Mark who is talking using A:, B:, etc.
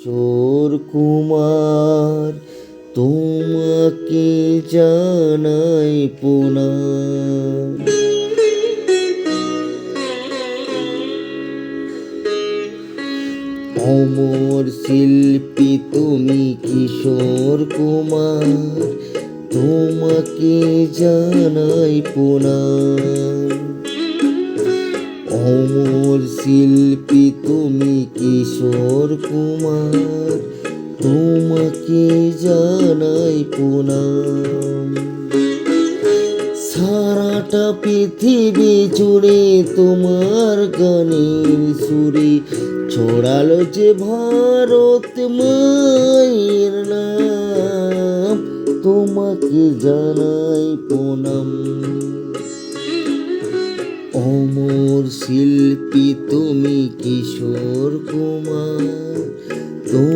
A: কিশোর কুমার তোমাকে জানাই প্রণাম। অমর শিল্পী তুমি কিশোর কুমার তোমাকে জানাই প্রণাম। অমর শিল্পী তুমি কিশোর কুমার তোমাকে জানাই প্রণাম। সারাটা পৃথিবী জুড়ে তোমার গানের সুরে ছড়ালো যে ভারত মায়ের নাম, তোমাকে জানাই প্রণাম। অমর শিল্পী তুমি কিশোর কুমার